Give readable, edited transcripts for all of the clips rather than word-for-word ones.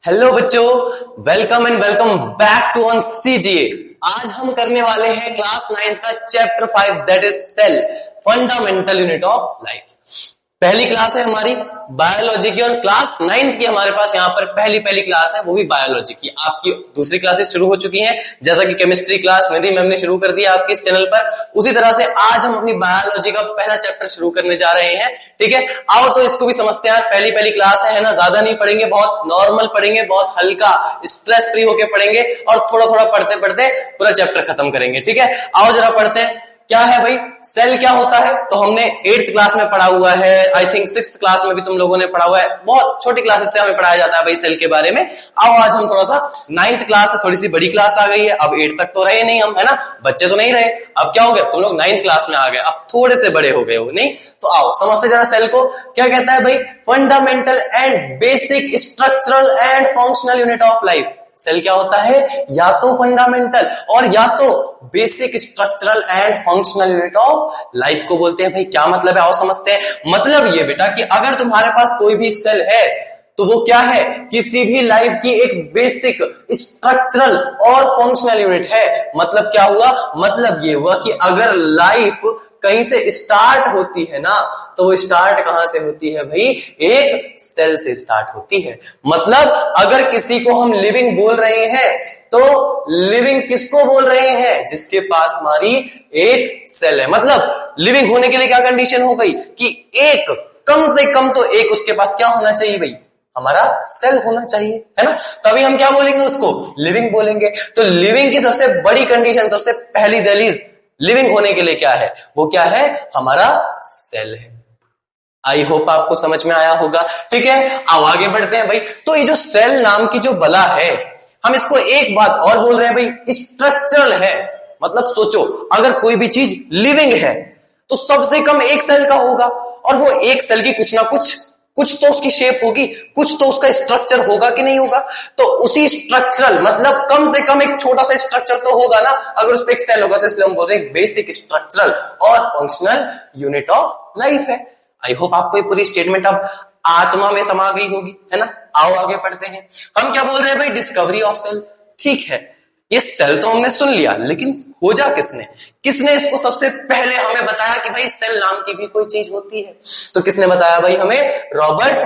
Hello बच्चों, welcome and welcome back to on CGA. आज हम करने वाले हैं क्लास 9 का chapter 5 that is cell, fundamental unit of life. पहली क्लास है हमारी बायोलॉजी की और क्लास 9 की हमारे पास यहाँ पर पहली क्लास है, वो भी बायोलॉजी की। आपकी दूसरी क्लासेस शुरू हो चुकी हैं, जैसा कि केमिस्ट्री क्लास निधि मैम ने शुरू कर दिया आपकी इस चैनल पर। उसी तरह से आज हम अपनी बायोलॉजी का पहला चैप्टर शुरू करने जा रहे हैं। ठीक है, आओ तो इसको भी समझते हैं। पहली क्लास है ना, ज्यादा नहीं पढ़ेंगे, बहुत नॉर्मल पढ़ेंगे, बहुत हल्का स्ट्रेस फ्री होके पढ़ेंगे और थोड़ा थोड़ा पढ़ते पढ़ते पूरा चैप्टर खत्म करेंगे। ठीक है, आओ जरा पढ़ते हैं। क्या है भाई सेल, क्या होता है? तो हमने 8th क्लास में पढ़ा हुआ है, आई थिंक 6th क्लास में भी तुम लोगों ने पढ़ा हुआ है। बहुत छोटी क्लासेस से हमें पढ़ाया जाता है भाई सेल के बारे में। आओ आज हम थोड़ा सा 9th क्लास से थोड़ी सी बड़ी क्लास आ गई है। अब 8 तक तो रहे नहीं हम, है ना, बच्चे तो नहीं रहे। अब क्या हो गया, तुम लोग 9th क्लास में आ गए, अब थोड़े से बड़े हो गए हो नहीं? तो आओ समझते जरा सेल को। क्या कहता है भाई? Fundamental and basic structural and functional unit of life. Cell क्या होता है? या तो फंडामेंटल और या तो basic structural and functional unit of life को बोलते हैं। भाई क्या मतलब है, आओ समझते हैं। मतलब ये बेटा कि अगर तुम्हारे पास कोई भी सेल है तो वो क्या है? किसी भी लाइफ की एक बेसिक स्ट्रक्चरल और फंक्शनल यूनिट है। मतलब क्या हुआ? मतलब ये हुआ कि अगर लाइफ कहीं से स्टार्ट होती है ना, तो वो स्टार्ट कहां से होती है भाई? एक सेल से स्टार्ट होती है। मतलब अगर किसी को हम लिविंग बोल रहे हैं तो लिविंग किसको बोल रहे हैं? जिसके पास हमारी एक सेल है। मतलब लिविंग होने के लिए क्या कंडीशन हो गई कि एक, कम से कम तो एक उसके पास क्या होना चाहिए भाई? हमारा सेल होना चाहिए, है ना? तभी हम क्या बोलेंगे? उसको लिविंग बोलेंगे। तो लिविंग की सबसे बड़ी कंडीशन, सबसे पहली दलील लिविंग होने के लिए क्या है? वो क्या है? हमारा सेल है। आई होप आपको समझ में आया होगा। ठीक है, अब आगे बढ़ते हैं भाई। तो ये जो सेल नाम की जो बला है, हम इसको एक बात और बोल रहे हैं भाई, स्ट्रक्चरल है। मतलब सोचो, अगर कोई भी चीज लिविंग है तो सबसे कम एक सेल का होगा, और वो एक सेल की कुछ ना कुछ तो उसकी शेप होगी, कुछ तो उसका स्ट्रक्चर होगा कि नहीं होगा? तो उसी स्ट्रक्चरल, मतलब कम से कम एक छोटा सा स्ट्रक्चर तो होगा ना, अगर उस पर एक सेल होगा। तो इसलिए हम बोल रहे हैं बेसिक स्ट्रक्चरल और फंक्शनल यूनिट ऑफ लाइफ है। आई होप आपको ये पूरी स्टेटमेंट अब आत्मा में समा गई होगी, है ना? आओ आगे पढ़ते हैं। हम क्या बोल रहे हैं भाई? Discovery of cell. ठीक है, ये सेल तो हमने सुन लिया, लेकिन खोजा किसने? किसने इसको सबसे पहले हमें बताया कि भाई सेल नाम की भी कोई चीज होती है? तो किसने बताया भाई हमें? रॉबर्ट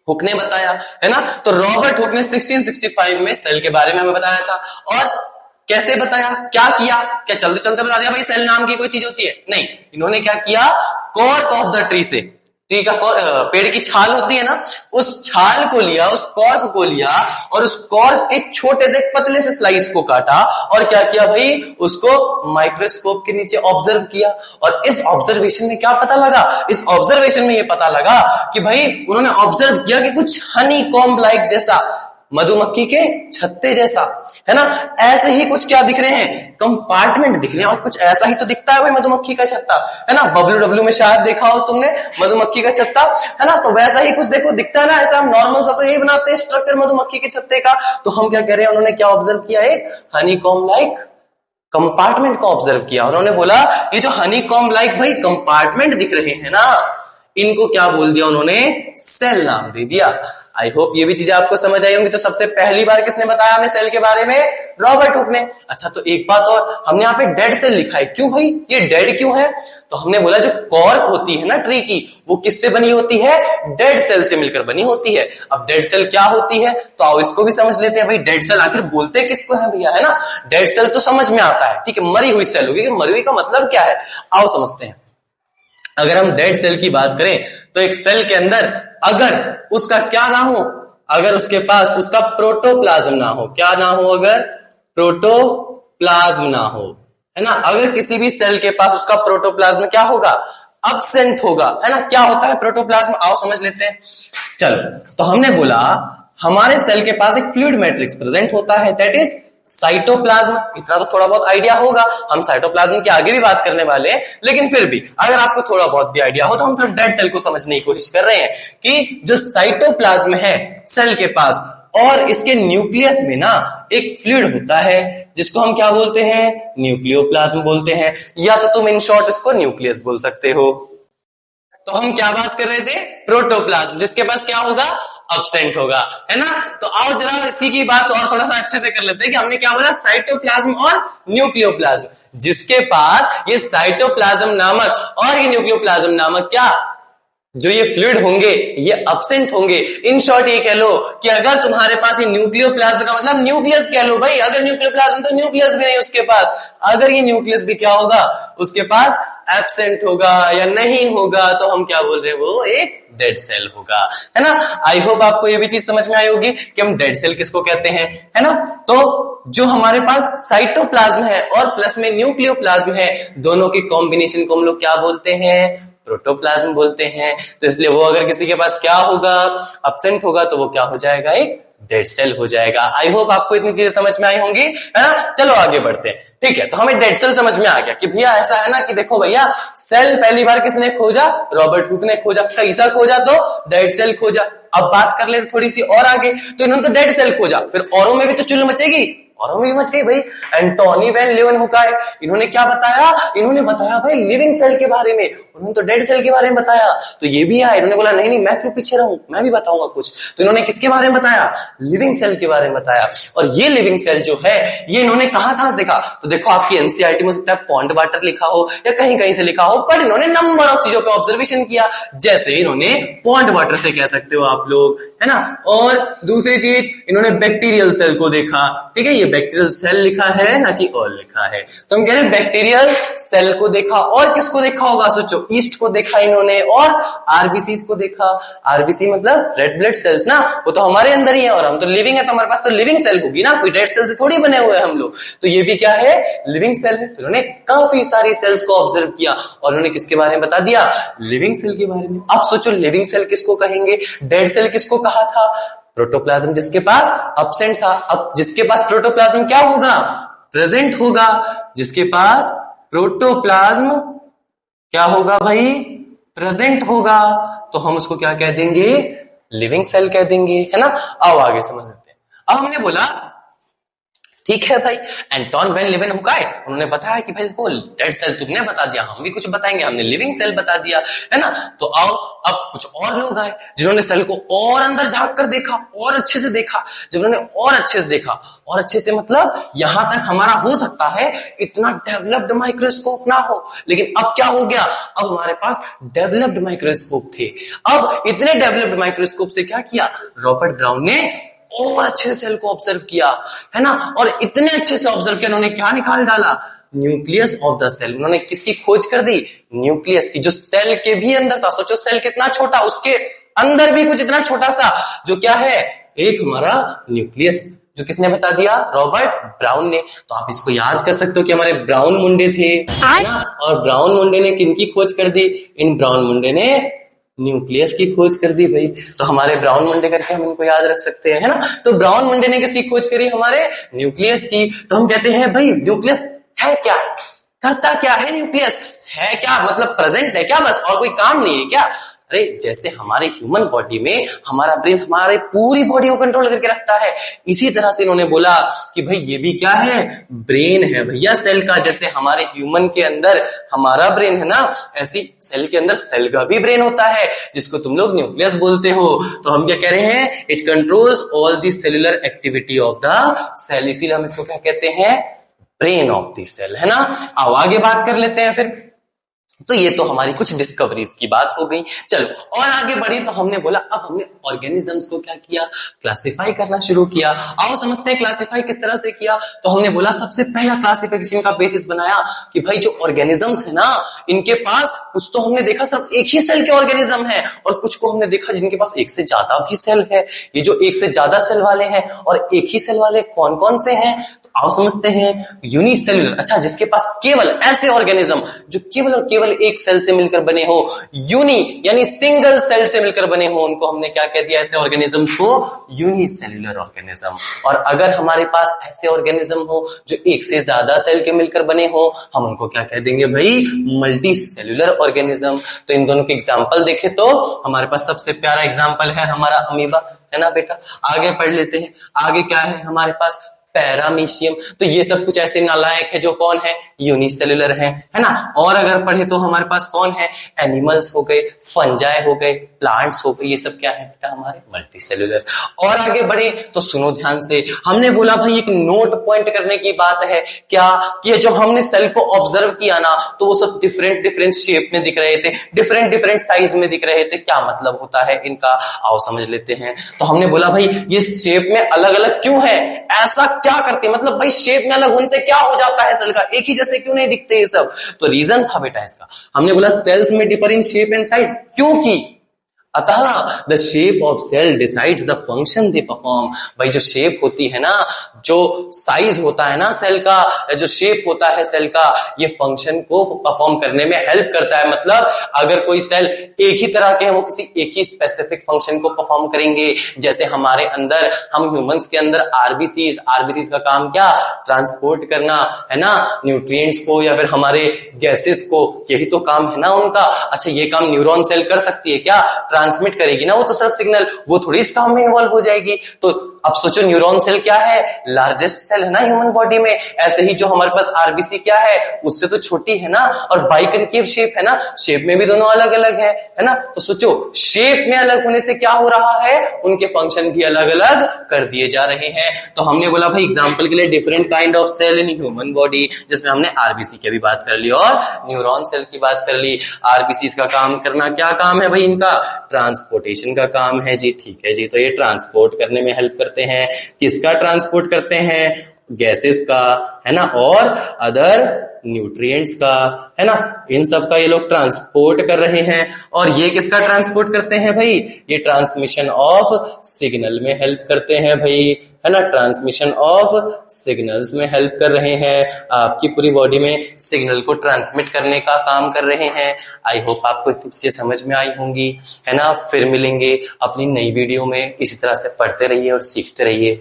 हुक ने बताया, है ना? तो रॉबर्ट हुक ने 1665 में सेल के बारे में हमें बताया था। और कैसे बताया, क्या किया? क्या चलते चलते बता दिया भाई सेल नाम की कोई चीज होती है? नहीं, इन्होंने क्या किया? कॉर्क ऑफ द ट्री से, ट्री का पेड़ की छाल होती है ना, उस छाल को लिया, उस कॉर्क को लिया और उस कॉर्क के छोटे से पतले से स्लाइस को काटा और क्या किया भाई? उसको माइक्रोस्कोप के नीचे ऑब्जर्व किया। और इस ऑब्जर्वेशन में क्या पता लगा? इस ऑब्जर्वेशन में ये पता लगा कि भाई उन्होंने ऑब्जर्व किया कि कुछ हनी कॉम्ब लाइक जैसा, मधुमक्खी के छत्ते जैसा, है ना, ऐसे ही कुछ क्या दिख रहे हैं? कंपार्टमेंट दिख रहे हैं। और कुछ ऐसा ही तो दिखता है भाई मधुमक्खी का छत्ता, है ना? WW में शायद देखा हो तुमने मधुमक्खी का छत्ता, है ना? तो वैसा ही कुछ देखो दिखता है ना, ऐसा हम नॉर्मल सा तो यही बनाते हैं स्ट्रक्चर मधुमक्खी के छत्ते का। तो हम क्या कह रहे हैं? उन्होंने क्या ऑब्जर्व किया? एक हनी कॉम्ब लाइक कंपार्टमेंट को ऑब्जर्व किया। उन्होंने बोला ये जो हनी कॉम्ब लाइक भाई कंपार्टमेंट दिख रहे हैं ना, इनको क्या बोल दिया उन्होंने? सेल नाम दे दिया। आई होप ये भी चीजें आपको समझ आई होंगी। तो सबसे पहली बार किसने बताया हमें सेल के बारे में? रॉबर्ट हुक ने। अच्छा, तो एक बात और, हमने यहाँ पे डेड सेल लिखा है, क्यों भाई? ये डेड क्यों है? तो हमने बोला जो कॉर्क होती है ना ट्री की, वो किससे बनी होती है? डेड सेल से मिलकर बनी होती है। अब डेड सेल क्या होती है, तो आओ इसको भी समझ लेते हैं भाई। डेड सेल आखिर बोलते किसको है भैया, है ना? डेड सेल तो समझ में आता है, ठीक है, मरी हुई सेल होगी। मरी हुई का मतलब क्या है, आओ समझते हैं। अगर हम डेड सेल की बात करें तो एक सेल के अंदर अगर उसका क्या ना हो, अगर उसके पास उसका प्रोटोप्लाज्म ना हो, क्या ना हो? अगर प्रोटोप्लाज्म ना हो, है ना, अगर किसी भी सेल के पास उसका प्रोटोप्लाज्म क्या होगा? अब्सेंट होगा, है ना? क्या होता है प्रोटोप्लाज्म? आओ समझ लेते हैं। चलो, तो हमने बोला हमारे सेल के पास एक फ्लूइड मैट्रिक्स प्रेजेंट होता है, दैट इज साइटोप्लाज्म। इतना तो थोड़ा बहुत आइडिया होगा, हम साइटोप्लाज्म के आगे भी बात करने वाले हैं, लेकिन फिर भी अगर आपको थोड़ा बहुत भी आइडिया हो तो हम सिर्फ डेड सेल को समझने की कोशिश कर रहे हैं कि जो साइटोप्लाज्म है सेल के पास, और इसके न्यूक्लियस में ना एक फ्लूइड होता है जिसको हम क्या बोलते हैं? न्यूक्लियोप्लाज्म बोलते हैं, या तो तुम इन शॉर्ट इसको न्यूक्लियस बोल सकते हो। तो हम क्या बात कर रहे थे? प्रोटोप्लाज्म, जिसके पास क्या होगा? अब्सेंट होगा, है ना। तो आओ जरा इसी की बात और थोड़ा सा अच्छे से कर लेते हैं कि हमने क्या बोला, साइटोप्लाज्म और न्यूक्लियोप्लाज्म। जिसके पास ये साइटोप्लाज्म नामक और ये न्यूक्लियोप्लाज्म नामक क्या जो ये फ्लूइड होंगे ये अब्सेंट होंगे। इन शॉर्ट ये कह लो कि अगर तुम्हारे पास ये न्यूक्लियोप्लाज्म का मतलब न्यूक्लियस कह लो भाई, अगर न्यूक्लियोप्लाज्म तो न्यूक्लियस भी नहीं उसके पास, अगर ये न्यूक्लियस भी क्या होगा उसके पास एब्सेंट होगा या नहीं होगा, तो हम क्या बोल रहे हैं, वो एक डेड सेल होगा, है ना। आई होप आपको ये भी चीज समझ में आई होगी कि हम डेड सेल किसको कहते हैं, है ना। तो जो हमारे पास साइटोप्लाज्म है और प्लस में न्यूक्लियोप्लाज्म है, दोनों के कॉम्बिनेशन को हम लोग क्या बोलते हैं, प्रोटोप्लाज्म बोलते हैं। तो इसलिए वो अगर किसी के पास क्या होगा, अब्सेंट होगा, तो वो क्या हो जाएगा, एक डेड सेल हो जाएगा। आई होप आपको इतनी चीजें समझ में आई होंगी, है ना। चलो आगे बढ़ते हैं, ठीक है। तो हमें डेड सेल समझ में आ गया कि भैया ऐसा है ना कि देखो भैया, सेल पहली बार किसने खोजा, रॉबर्ट हुक ने खोजा। कैसा खोजा, तो डेड सेल खोजा। अब बात कर ले थोड़ी सी और आगे, तो इन्होंने तो डेड सेल खोजा, फिर औरों में भी तो चुल मचेगी, और भी मच गई भाई। एंटोनी वैन ल्यूवेनहुक, इन्होंने क्या बताया, इन्होंने बताया भाई लिविंग सेल के बारे में, उन्होंने तो डेड सेल के बारे में बताया। तो ये भी आया, इन्होंने बोला नहीं नहीं मैं क्यों पीछे रहूं, मैं भी बताऊंगा कुछ। तो इन्होंने किसके बारे में बताया, लिविंग सेल के बारे में बताया। और ये लिविंग सेल जो है ये इन्होंने कहां से देखा, तो देखो आपकी एनसीईआरटी में सकता है पॉन्ड वाटर लिखा हो या कहीं कहीं से लिखा हो, पर इन्होंने नंबर ऑफ चीजों पे ऑब्जर्वेशन किया। जैसे इन्होंने पॉन्ड वाटर से कह सकते हो आप लोग, है ना। और दूसरी चीज इन्होंने बैक्टीरियल सेल को देखा, ठीक है। ये बैक्टीरियल सेल लिखा है ना कि और लिखा है, तो हम कह रहे हैं बैक्टीरियल सेल को देखा। और किसको देखा होगा, सोचो, ईस्ट को देखा इन्होंने और आरबीसी को देखा। आरबीसी मतलब रेड ब्लड सेल्स ना, वो तो हमारे अंदर ही है और हम तो लिविंग है, तो हमारे पास तो लिविंग सेल होगी ना, कोई डेड सेल से थोड़ी बने हुए हैं हम लोग। तो ये भी क्या है, लिविंग सेल है। तो इन्होंने काफी सारी सेल्स को ऑब्जर्व किया और उन्होंने किसके बारे में बता दिया, लिविंग सेल के बारे में। अब सोचो लिविंग सेल किसको कहेंगे, डेड सेल किसको कहा था, प्रोटोप्लाज्म जिसके पास अब्सेंट था। अब जिसके पास प्रोटोप्लाज्म क्या होगा, प्रेजेंट होगा। जिसके पास प्रोटोप्लाज्म क्या होगा भाई, प्रेजेंट होगा, तो हम उसको क्या कह देंगे, लिविंग सेल कह देंगे, है ना। आओ आगे समझ लेते हैं। अब हमने बोला ठीक है भाई, एंटोन वैन ल्यूवेनहुक, उन्होंने बताया कि भाई देखो डेड सेल तुमने बता दिया, हम भी कुछ बताएंगे, हमने लिविंग सेल बता दिया, है ना। तो आओ अब कुछ और लोग आए जिन्होंने सेल को और अंदर झांक कर देखा और अच्छे से देखा। जब उन्होंने और अच्छे से देखा, और अच्छे से मतलब यहां तक हमारा हो सकता है इतना डेवलप्ड माइक्रोस्कोप ना हो, लेकिन अब क्या हो गया, अब हमारे पास डेवलप्ड माइक्रोस्कोप थे। अब इतने डेवलप्ड माइक्रोस्कोप से क्या किया, रॉबर्ट ब्राउन ने और अच्छे से सेल को ऑब्जर्व किया, है ना। और इतने अच्छे से ऑब्जर्व किया, उन्होंने क्या निकाल डाला, न्यूक्लियस ऑफ द सेल। उन्होंने किसकी खोज कर दी, न्यूक्लियस की, जो सेल के भी अंदर था। सोचो सेल कितना छोटा, उसके अंदर भी कुछ इतना छोटा सा, जो क्या है, एक हमारा न्यूक्लियस, जो किसने बता दिया, रॉबर्ट ब्राउन ने। तो आप इसको याद कर सकते हो कि हमारे ब्राउन मुंडे थे, है ना। और ब्राउन मुंडे ने किनकी खोज कर दी, इन ब्राउन मुंडे ने न्यूक्लियस की खोज कर दी भाई। तो हमारे ब्राउन मुंडे करके हम इनको याद रख सकते हैं, है ना। तो ब्राउन मुंडे ने किसकी खोज करी, हमारे न्यूक्लियस की। तो हम कहते हैं भाई न्यूक्लियस है क्या, करता क्या है, न्यूक्लियस है क्या, मतलब प्रेजेंट है क्या, बस और कोई काम नहीं है क्या। अरे जैसे हमारे ह्यूमन बॉडी में हमारा ब्रेन हमारे पूरी बॉडी को कंट्रोल करके रखता है, इसी तरह से इन्होंने बोला कि भाई ये भी क्या है, ब्रेन है भैया सेल का। जैसे हमारे ह्यूमन के अंदर हमारा ब्रेन है ना, ऐसी सेल के अंदर सेल का भी ब्रेन होता है, जिसको तुम लोग न्यूक्लियस बोलते हो। तो हम क्या कह रहे हैं, it controls all the cellular activity of the cell, इसीलिए हम इसको क्या कहते हैं, ब्रेन ऑफ द सेल, है ना। अब आगे बात कर लेते हैं फिर। तो ये तो हमारी कुछ डिस्कवरीज की बात हो गई। चलो और आगे बढ़ी, तो हमने बोला अब हमने ऑर्गेनिजम्स को क्या किया, क्लासिफाई करना शुरू किया। आओ समझते हैं क्लासिफाई किस तरह से किया। तो हमने बोला सबसे पहला क्लासिफिकेशन का बेसिस बनाया कि भाई जो ऑर्गेनिजम्स है ना, इनके पास कुछ तो हमने देखा सिर्फ एक ही सेल के ऑर्गेनिज्म है, और कुछ को हमने देखा जिनके पास एक से ज्यादा भी सेल है। ये जो एक से ज्यादा सेल वाले हैं और एक ही सेल वाले कौन कौन से हैं, आओ समझते हैं। यूनिसेल्युलर, अच्छा जिसके पास केवल ऐसे ऑर्गेनिज्म जो केवल और केवल एक सेल से मिलकर बने हो, यूनि यानी सिंगल सेल से मिलकर बने हो, उनको हमने क्या कह दिया, ऐसे ऑर्गेनिज्म को यूनिसेल्युलर ऑर्गेनिज्म। और अगर हमारे पास ऐसे ऑर्गेनिज्म हो जो एक से ज्यादा सेल के मिलकर बने हो, हम उनको क्या कह देंगे भाई, मल्टी सेल्युलर ऑर्गेनिज्म। तो इन दोनों के एग्जाम्पल देखे तो हमारे पास सबसे प्यारा एग्जाम्पल है हमारा अमीबा, है ना बेटा। आगे पढ़ लेते हैं, आगे क्या है हमारे पास, पैरामीशियम। तो ये सब कुछ ऐसे नालायक है जो कौन है, यूनिसेल्युलर है ना। और अगर पढ़े तो हमारे पास कौन है, एनिमल्स हो गए, फंजाई हो गए, प्लांट्स हो गए, ये सब क्या है बेटा हमारे मल्टीसेल्युलर। और आगे बढ़े तो सुनो ध्यान से, हमने बोला भाई एक नोट पॉइंट करने की बात है क्या, कि जब हमने सेल को ऑब्जर्व किया ना तो वो सब डिफरेंट डिफरेंट शेप में दिख रहे थे, डिफरेंट डिफरेंट साइज में दिख रहे थे। क्या मतलब होता है इनका, आओ समझ लेते हैं। तो हमने बोला भाई ये शेप में अलग अलग क्यों है, ऐसा क्या करते हैं, मतलब भाई शेप में अलग उनसे क्या हो जाता है सेल का, एक ही जैसे क्यों नहीं दिखते ये सब। तो रीजन था बेटा इसका, हमने बोला सेल्स में differ in shape and size, क्योंकि अतः the shape of cell decides the function they perform. भाई जो शेप होती है ना, जो साइज होता है ना सेल का, जो शेप होता है सेल का, ये फंक्शन को परफॉर्म करने में हेल्प करता है। मतलब अगर कोई सेल एक ही तरह के हैं, वो किसी एक ही स्पेसिफिक फंक्शन को परफॉर्म करेंगे। जैसे हमारे अंदर, हम ह्यूमंस के अंदर आरबीसीज का काम क्या, ट्रांसपोर्ट करना है ना, न्यूट्रिएंट्स को या फिर हमारे गैसेस को, यही तो काम है ना उनका। अच्छा ये काम न्यूरॉन सेल कर सकती है क्या, ट्रांसमिट करेगी ना, वो तो सिर्फ सिग्नल, वो थोड़ी इस काम में इन्वॉल्व हो जाएगी। तो अब सोचो न्यूरॉन सेल क्या है, लार्जेस्ट सेल है ना ह्यूमन बॉडी में। ऐसे ही जो हमारे पास आरबीसी क्या है, उससे तो छोटी है ना, और बाइकनकेव शेप है ना, शेप में भी दोनों अलग अलग है ना। तो सोचो शेप में अलग होने से क्या हो रहा है, उनके फंक्शन भी अलग अलग कर दिए जा रहे हैं। तो हमने बोला भाई एग्जांपल के लिए different kind of cell in human body, जिसमें हमने आरबीसी की भी बात कर ली और न्यूरॉन सेल की बात कर ली। आरबीसी का काम करना, क्या काम है भाई इनका, ट्रांसपोर्टेशन का काम है जी, ठीक है जी। तो ये ट्रांसपोर्ट करने में हेल्प करते हैं, किसका ट्रांसपोर्ट करते हैं, गैसेस का है ना, और अदर न्यूट्रिएंट्स का है ना, इन सब का ये लोग ट्रांसपोर्ट कर रहे हैं। और ये किसका ट्रांसपोर्ट करते हैं भाई, ये ट्रांसमिशन ऑफ सिग्नल में हेल्प करते हैं भाई, है ना, ट्रांसमिशन ऑफ सिग्नल्स में हेल्प कर रहे हैं। आपकी पूरी बॉडी में सिग्नल को ट्रांसमिट करने का काम कर रहे हैं। आई होप आपको इससे समझ में आई होंगी, है ना। फिर मिलेंगे अपनी नई वीडियो में, इसी तरह से पढ़ते रहिए और सीखते रहिए।